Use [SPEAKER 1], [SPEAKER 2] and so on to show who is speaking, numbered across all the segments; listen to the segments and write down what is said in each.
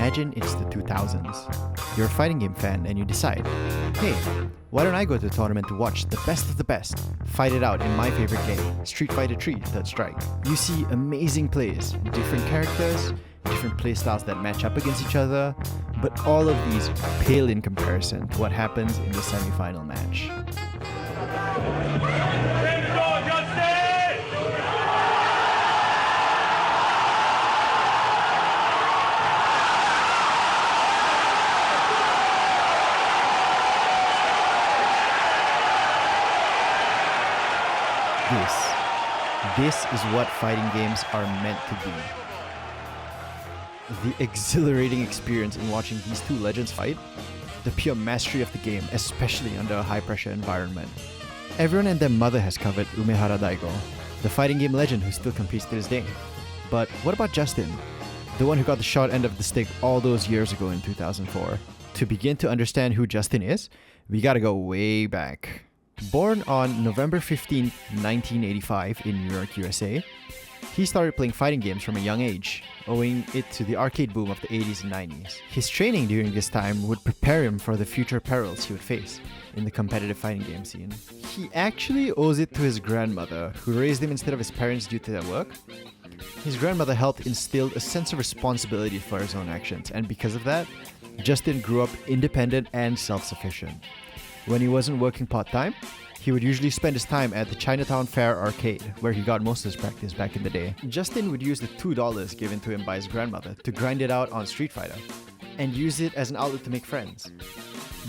[SPEAKER 1] imagine it's the 2000s. You're a fighting game fan and you decide, hey, why don't I go to the tournament to watch the best of the best fight it out in my favorite game, Street Fighter 3 Third Strike. You see amazing plays, different characters, different playstyles that match up against each other, but all of these pale in comparison to what happens in the semi-final match. This is what fighting games are meant to be. The exhilarating experience in watching these two legends fight, the pure mastery of the game, especially under a high-pressure environment. Everyone and their mother has covered Umehara Daigo, the fighting game legend who still competes to this day. But what about Justin, the one who got the short end of the stick all those years ago in 2004? To begin to understand who Justin is, we gotta go way back. Born on November 15, 1985 in New York, USA, he started playing fighting games from a young age, owing it to the arcade boom of the 80s and 90s. His training during this time would prepare him for the future perils he would face in the competitive fighting game scene. He actually owes it to his grandmother, who raised him instead of his parents due to their work. His grandmother helped instill a sense of responsibility for his own actions, and because of that, Justin grew up independent and self-sufficient. When he wasn't working part-time, he would usually spend his time at the Chinatown Fair arcade, where he got most of his practice back in the day. Justin would use the $2 given to him by his grandmother to grind it out on Street Fighter, and use it as an outlet to make friends.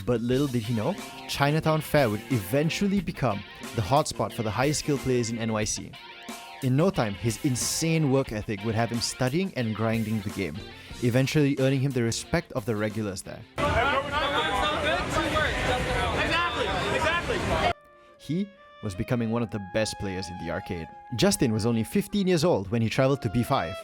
[SPEAKER 1] But little did he know, Chinatown Fair would eventually become the hotspot for the highest skill players in NYC. In no time, his insane work ethic would have him studying and grinding the game, eventually earning him the respect of the regulars there. He was becoming one of the best players in the arcade. Justin was only 15 years old when he traveled to B5,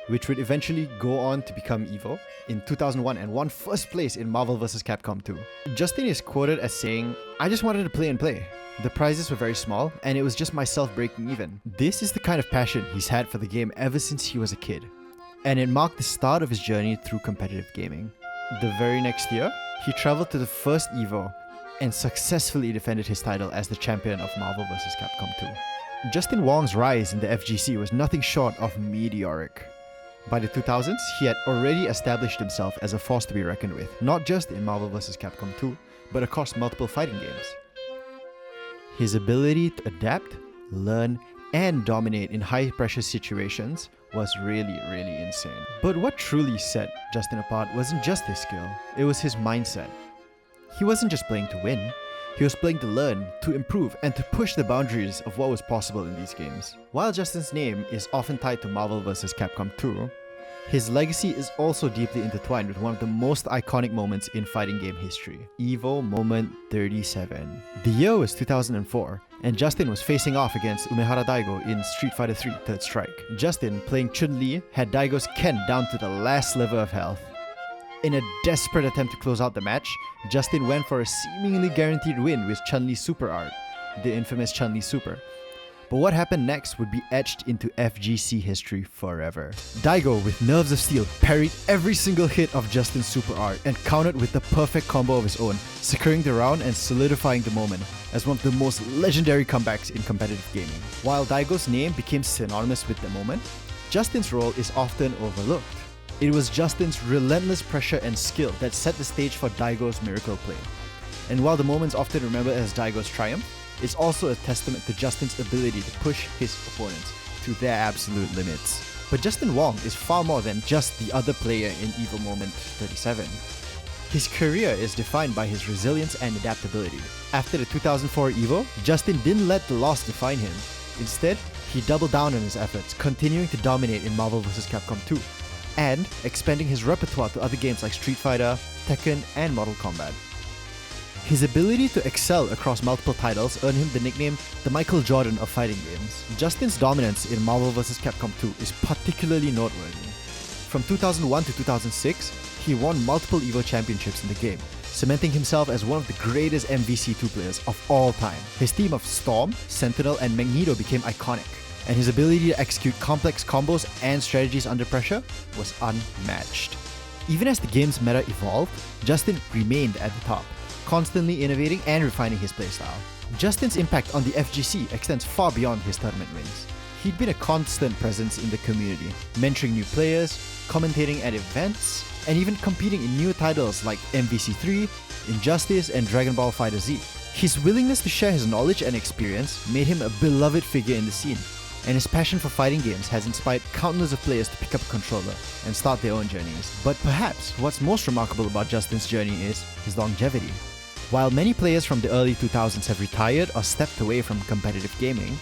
[SPEAKER 1] which would eventually go on to become EVO in 2001 and won first place in Marvel vs. Capcom 2. Justin is quoted as saying, "I just wanted to play and play. The prizes were very small, and it was just myself breaking even." This is the kind of passion he's had for the game ever since he was a kid, and it marked the start of his journey through competitive gaming. The very next year, he traveled to the first EVO and successfully defended his title as the champion of Marvel vs. Capcom 2. Justin Wong's rise in the FGC was nothing short of meteoric. By the 2000s, he had already established himself as a force to be reckoned with, not just in Marvel vs. Capcom 2, but across multiple fighting games. His ability to adapt, learn, and dominate in high-pressure situations was really insane. But what truly set Justin apart wasn't just his skill, it was his mindset. He wasn't just playing to win, he was playing to learn, to improve, and to push the boundaries of what was possible in these games. While Justin's name is often tied to Marvel vs. Capcom 2, his legacy is also deeply intertwined with one of the most iconic moments in fighting game history, EVO Moment 37. The year was 2004, and Justin was facing off against Umehara Daigo in Street Fighter 3 Third Strike. Justin, playing Chun-Li, had Daigo's Ken down to the last level of health. In a desperate attempt to close out the match, Justin went for a seemingly guaranteed win with Chun-Li's super art, the infamous Chun-Li Super. But what happened next would be etched into FGC history forever. Daigo, with nerves of steel, parried every single hit of Justin's super art and countered with the perfect combo of his own, securing the round and solidifying the moment as one of the most legendary comebacks in competitive gaming. While Daigo's name became synonymous with the moment, Justin's role is often overlooked. It was Justin's relentless pressure and skill that set the stage for Daigo's miracle play. And while the moment's often remembered as Daigo's triumph, it's also a testament to Justin's ability to push his opponents to their absolute limits. But Justin Wong is far more than just the other player in EVO Moment 37. His career is defined by his resilience and adaptability. After the 2004 EVO, Justin didn't let the loss define him. Instead, he doubled down on his efforts, continuing to dominate in Marvel vs. Capcom 2, and expanding his repertoire to other games like Street Fighter, Tekken, and Mortal Kombat. His ability to excel across multiple titles earned him the nickname the Michael Jordan of fighting games. Justin's dominance in Marvel vs. Capcom 2 is particularly noteworthy. From 2001 to 2006, he won multiple EVO championships in the game, cementing himself as one of the greatest MVC2 players of all time. His team of Storm, Sentinel, and Magneto became iconic, and his ability to execute complex combos and strategies under pressure was unmatched. Even as the game's meta evolved, Justin remained at the top, constantly innovating and refining his playstyle. Justin's impact on the FGC extends far beyond his tournament wins. He'd been a constant presence in the community, mentoring new players, commentating at events, and even competing in new titles like MVC3, Injustice, and Dragon Ball FighterZ. His willingness to share his knowledge and experience made him a beloved figure in the scene, and his passion for fighting games has inspired countless of players to pick up a controller and start their own journeys. But perhaps what's most remarkable about Justin's journey is his longevity. While many players from the early 2000s have retired or stepped away from competitive gaming,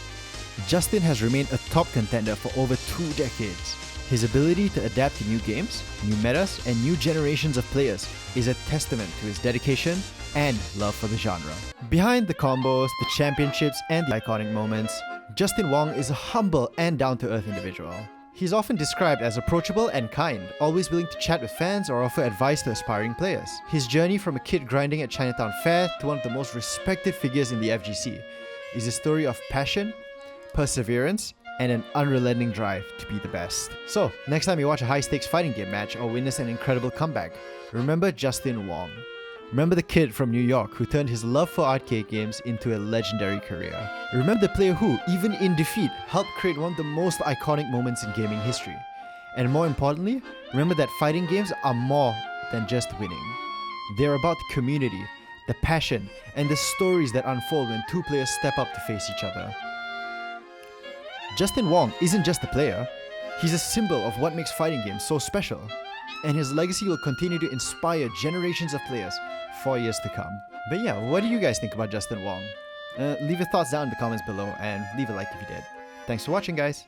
[SPEAKER 1] Justin has remained a top contender for over 2 decades. His ability to adapt to new games, new metas, and new generations of players is a testament to his dedication and love for the genre. Behind the combos, the championships, and the iconic moments, Justin Wong is a humble and down-to-earth individual. He's often described as approachable and kind, always willing to chat with fans or offer advice to aspiring players. His journey from a kid grinding at Chinatown Fair to one of the most respected figures in the FGC is a story of passion, perseverance, and an unrelenting drive to be the best. So, next time you watch a high-stakes fighting game match or witness an incredible comeback, remember Justin Wong. Remember the kid from New York who turned his love for arcade games into a legendary career. Remember the player who, even in defeat, helped create one of the most iconic moments in gaming history. And more importantly, remember that fighting games are more than just winning. They're about the community, the passion, and the stories that unfold when 2 players step up to face each other. Justin Wong isn't just a player, he's a symbol of what makes fighting games so special. And his legacy will continue to inspire generations of players for years to come. But yeah, what do you guys think about Justin Wong? Leave your thoughts down in the comments below and leave a like if you did. Thanks for watching, guys!